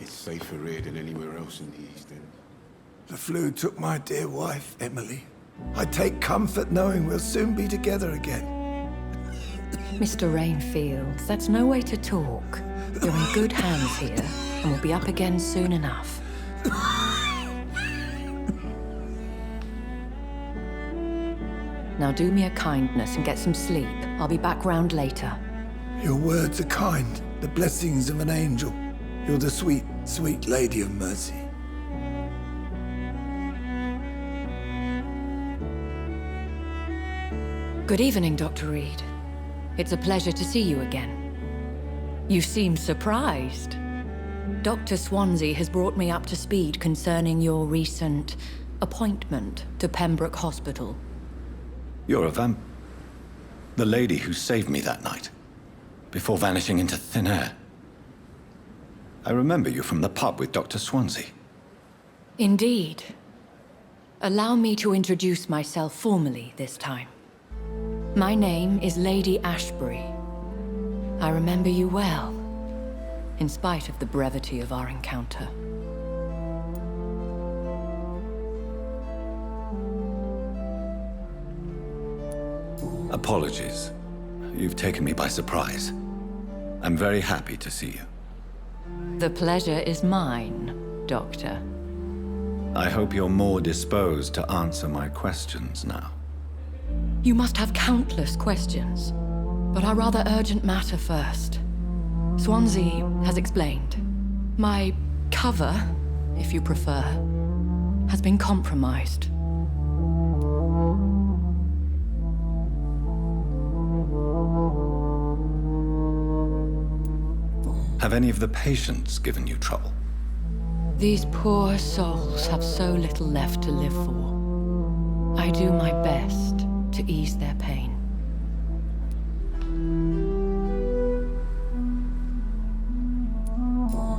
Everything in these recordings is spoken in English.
It's safer here than anywhere else in the East End. The flu took my dear wife, Emily. I take comfort knowing we'll soon be together again. Mr. Rainfield, that's no way to talk. You're in good hands here, and we'll be up again soon enough. Now do me a kindness and get some sleep. I'll be back round later. Your words are kind, the blessings of an angel. You're the sweet, sweet Lady of Mercy. Good evening, Dr. Reed. It's a pleasure to see you again. You seem surprised. Dr. Swansea has brought me up to speed concerning your recent appointment to Pembroke Hospital. You're a the lady who saved me that night, before vanishing into thin air. I remember you from the pub with Dr. Swansea. Indeed. Allow me to introduce myself formally this time. My name is Lady Ashbury. I remember you well, in spite of the brevity of our encounter. Apologies. You've taken me by surprise. I'm very happy to see you. The pleasure is mine, Doctor. I hope you're more disposed to answer my questions now. You must have countless questions, but our rather urgent matter first. Swansea has explained. My cover, if you prefer, has been compromised. Have any of the patients given you trouble? These poor souls have so little left to live for. I do my best to ease their pain.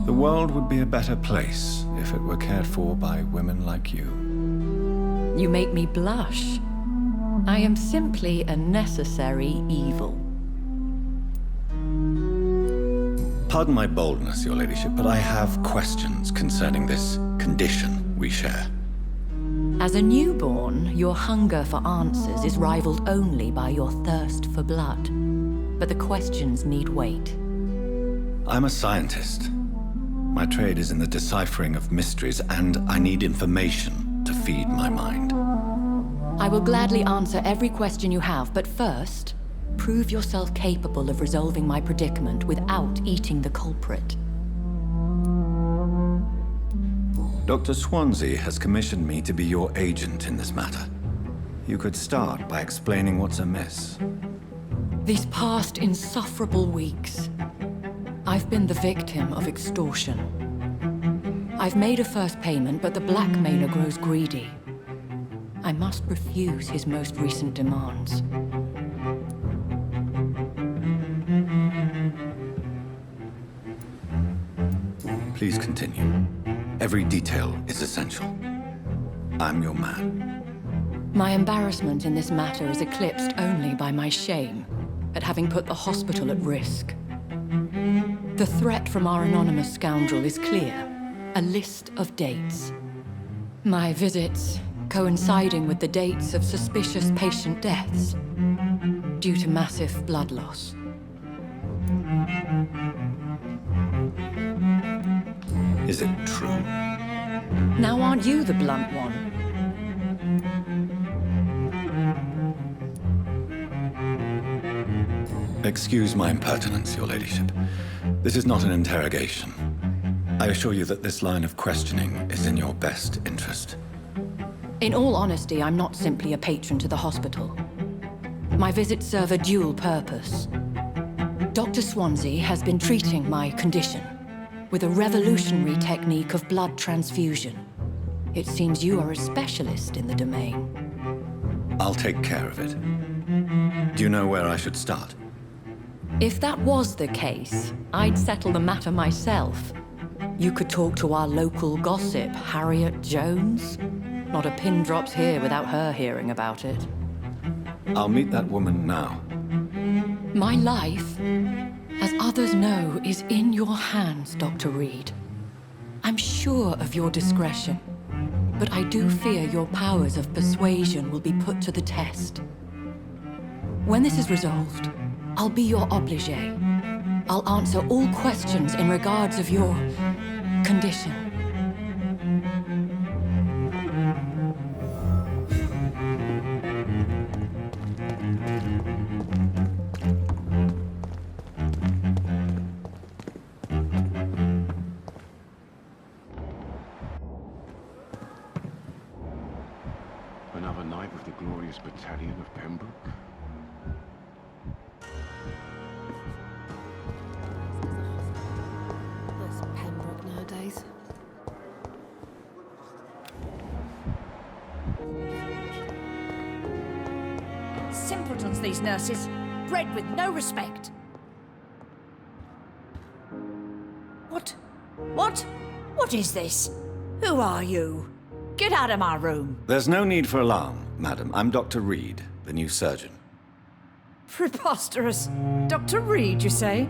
The world would be a better place if it were cared for by women like you. You make me blush. I am simply a necessary evil. Pardon my boldness, Your Ladyship, but I have questions concerning this condition we share. As a newborn, your hunger for answers is rivaled only by your thirst for blood. But the questions need wait. I'm a scientist. My trade is in the deciphering of mysteries, and I need information to feed my mind. I will gladly answer every question you have, but first, prove yourself capable of resolving my predicament without eating the culprit. Dr. Swansea has commissioned me to be your agent in this matter. You could start by explaining what's amiss. These past insufferable weeks, I've been the victim of extortion. I've made a first payment, but the blackmailer grows greedy. I must refuse his most recent demands. Please continue. Every detail is essential. I'm your man. My embarrassment in this matter is eclipsed only by my shame at having put the hospital at risk. The threat from our anonymous scoundrel is clear. A list of dates. My visits coinciding with the dates of suspicious patient deaths due to massive blood loss. Is it true? Now aren't you the blunt one? Excuse my impertinence, Your Ladyship. This is not an interrogation. I assure you that this line of questioning is in your best interest. In all honesty, I'm not simply a patron to the hospital. My visits serve a dual purpose. Dr. Swansea has been treating my condition with a revolutionary technique of blood transfusion. It seems you are a specialist in the domain. I'll take care of it. Do you know where I should start? If that was the case, I'd settle the matter myself. You could talk to our local gossip, Harriet Jones. Not a pin drops here without her hearing about it. I'll meet that woman now. My life, as others know, is in your hands, Dr. Reed. I'm sure of your discretion, but I do fear your powers of persuasion will be put to the test. When this is resolved, I'll be your obligé. I'll answer all questions in regards of your condition. Another night with the glorious battalion of Pembroke. That's Pembroke nowadays. Simpletons, these nurses. Bred with no respect. What? What? What is this? Who are you? Get out of my room. There's no need for alarm, madam. I'm Dr. Reed, the new surgeon. Preposterous. Dr. Reed, you say?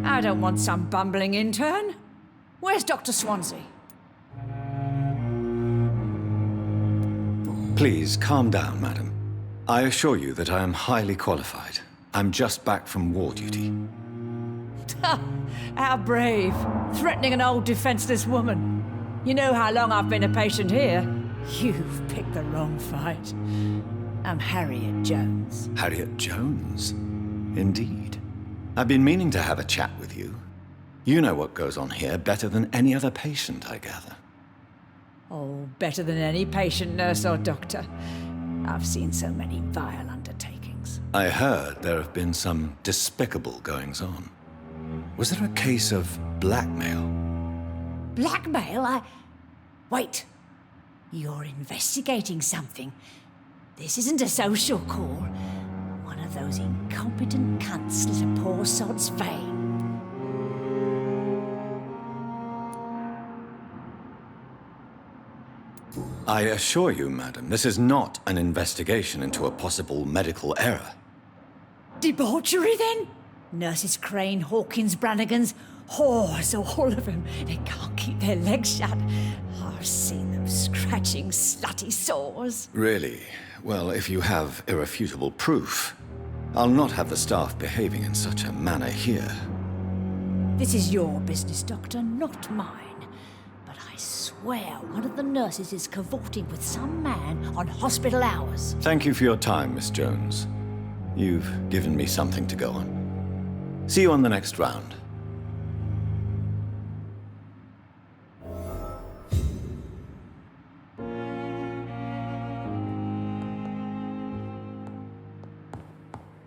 I don't want some bumbling intern. Where's Dr. Swansea? Please, calm down, madam. I assure you that I am highly qualified. I'm just back from war duty. How brave. Threatening an old defenseless woman. You know how long I've been a patient here? You've picked the wrong fight. I'm Harriet Jones. Harriet Jones? Indeed. I've been meaning to have a chat with you. You know what goes on here better than any other patient, I gather. Oh, better than any patient, nurse or doctor. I've seen so many vile undertakings. I heard there have been some despicable goings-on. Was there a case of blackmail? Blackmail? Wait. You're investigating something. This isn't a social call. One of those incompetent cunts slit a poor sod's vein. I assure you, madam, this is not an investigation into a possible medical error. Debauchery, then? Nurses Crane, Hawkins, Brannigans, whores, all of them. They can't keep their legs shut. I've seen them scratching slutty sores. Really? Well, if you have irrefutable proof, I'll not have the staff behaving in such a manner here. This is your business, Doctor, not mine. But I swear one of the nurses is cavorting with some man on hospital hours. Thank you for your time, Miss Jones. You've given me something to go on. See you on the next round.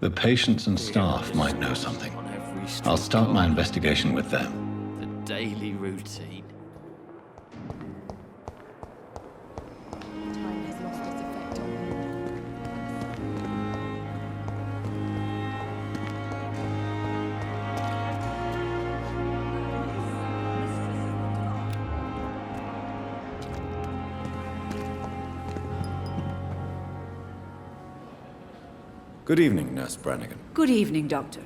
The patients and staff might know something. I'll start my investigation with them. The daily routine. Time has lost its effect on me. Good evening, Nurse Brannigan. Good evening, Doctor.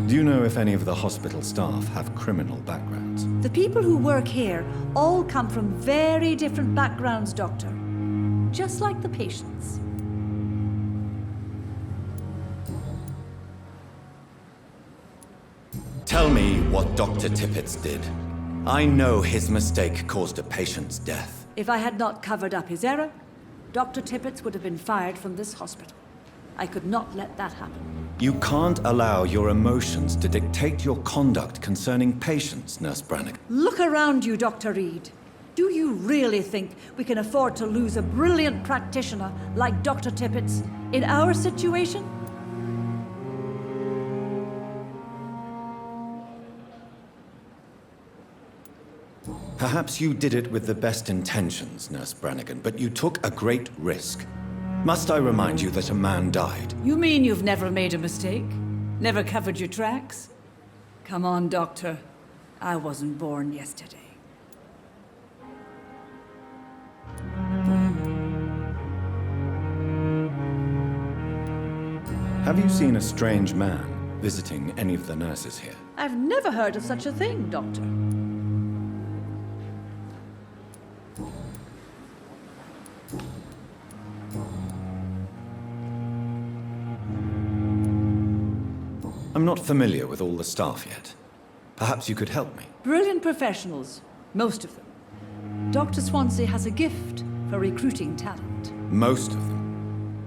Do you know if any of the hospital staff have criminal backgrounds? The people who work here all come from very different backgrounds, Doctor. Just like the patients. Tell me what Dr. Tippett's did. I know his mistake caused a patient's death. If I had not covered up his error, Dr. Tippett would have been fired from this hospital. I could not let that happen. You can't allow your emotions to dictate your conduct concerning patients, Nurse Brannigan. Look around you, Dr. Reed. Do you really think we can afford to lose a brilliant practitioner like Dr. Tippett's in our situation? Perhaps you did it with the best intentions, Nurse Brannigan, but you took a great risk. Must I remind you that a man died? You mean you've never made a mistake? Never covered your tracks? Come on, Doctor. I wasn't born yesterday. Have you seen a strange man? visiting any of the nurses here? I've never heard of such a thing, Doctor. I'm not familiar with all the staff yet. Perhaps you could help me. Brilliant professionals, most of them. Dr. Swansea has a gift for recruiting talent. Most of them.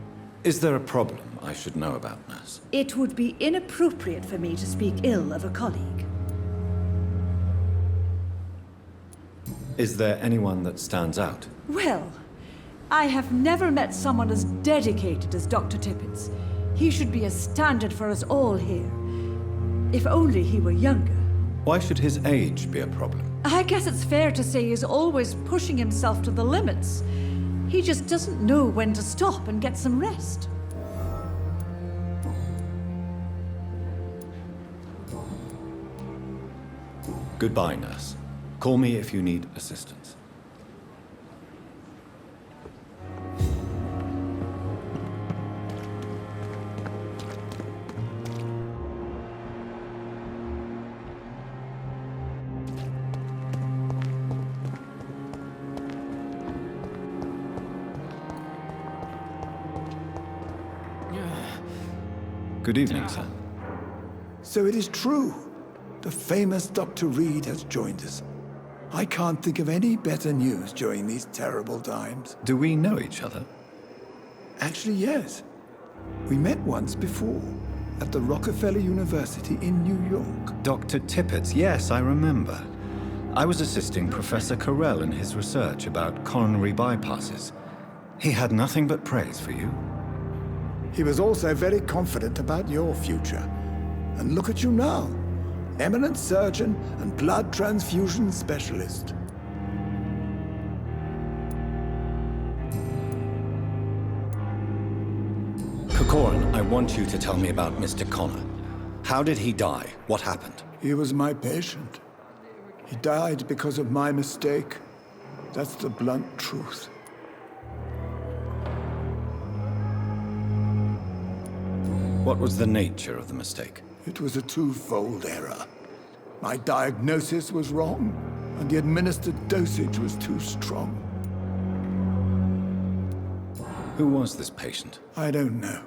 Is there a problem I should know about, nurse? It would be inappropriate for me to speak ill of a colleague. Is there anyone that stands out? Well, I have never met someone as dedicated as Dr. Tippett. He should be a standard for us all here. If only he were younger. Why should his age be a problem? I guess it's fair to say he's always pushing himself to the limits. He just doesn't know when to stop and get some rest. Goodbye, nurse. Call me if you need assistance. Good evening, sir. So it is true. The famous Dr. Reed has joined us. I can't think of any better news during these terrible times. Do we know each other? Actually, yes. We met once before, at the Rockefeller University in New York. Dr. Tippett, yes, I remember. I was assisting Professor Carell in his research about coronary bypasses. He had nothing but praise for you. He was also very confident about your future. And look at you now. Eminent surgeon and blood transfusion specialist. Corcoran, I want you to tell me about Mr. Connor. How did he die? What happened? He was my patient. He died because of my mistake. That's the blunt truth. What was the nature of the mistake? It was a twofold error. My diagnosis was wrong, and the administered dosage was too strong. Who was this patient? I don't know.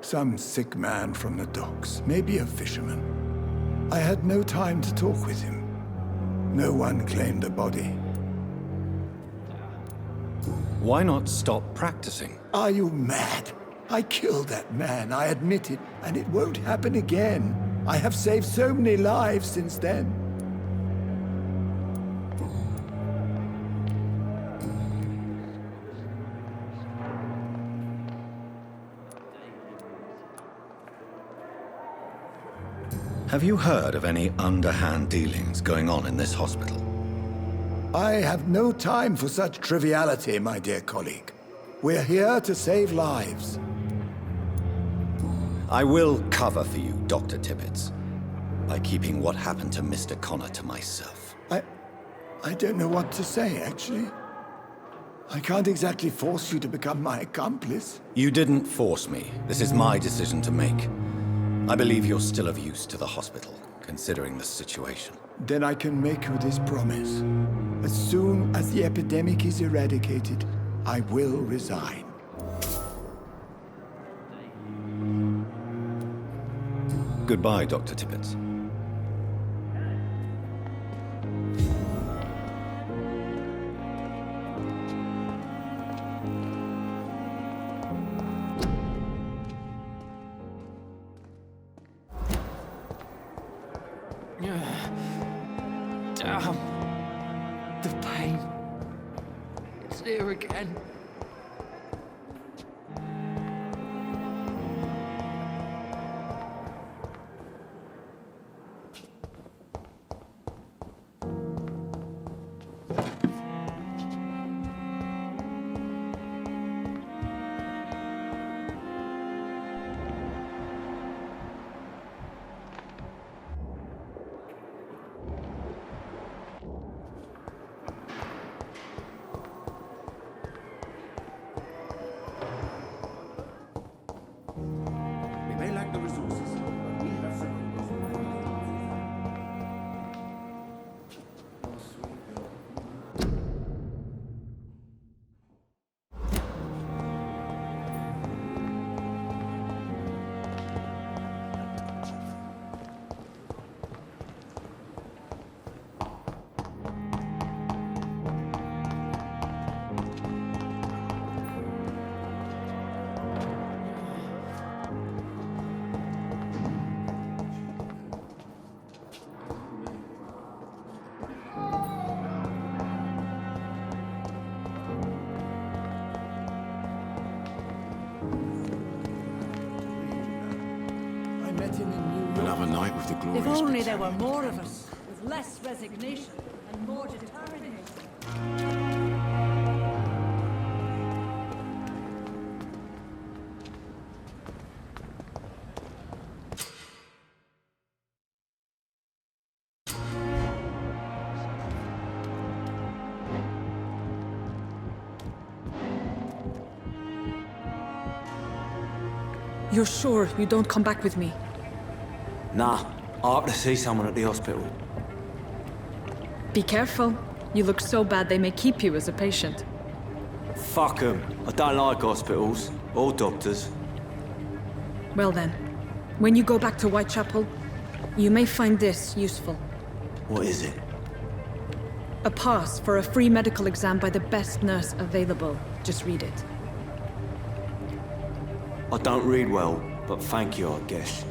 Some sick man from the docks, maybe a fisherman. I had no time to talk with him. No one claimed the body. Why not stop practicing? Are you mad? I killed that man, I admit it, and it won't happen again. I have saved so many lives since then. Have you heard of any underhand dealings going on in this hospital? I have no time for such triviality, my dear colleague. We're here to save lives. I will cover for you, Dr. Tippett, by keeping what happened to Mr. Connor to myself. I don't know what to say, actually. I can't exactly force you to become my accomplice. You didn't force me. This is my decision to make. I believe you're still of use to the hospital, considering the situation. Then I can make you this promise. As soon as the epidemic is eradicated, I will resign. Goodbye, Dr. Tippett. Damn. The pain. It's here again. Another night with the glorious If only there were battalion. more of us, with less resignation and more determination. You're sure you don't come back with me? Nah, I have to see someone at the hospital. Be careful. You look so bad they may keep you as a patient. Fuck 'em. I don't like hospitals or doctors. Well then, when you go back to Whitechapel, you may find this useful. What is it? A pass for a free medical exam by the best nurse available. Just read it. I don't read well, but thank you, I guess.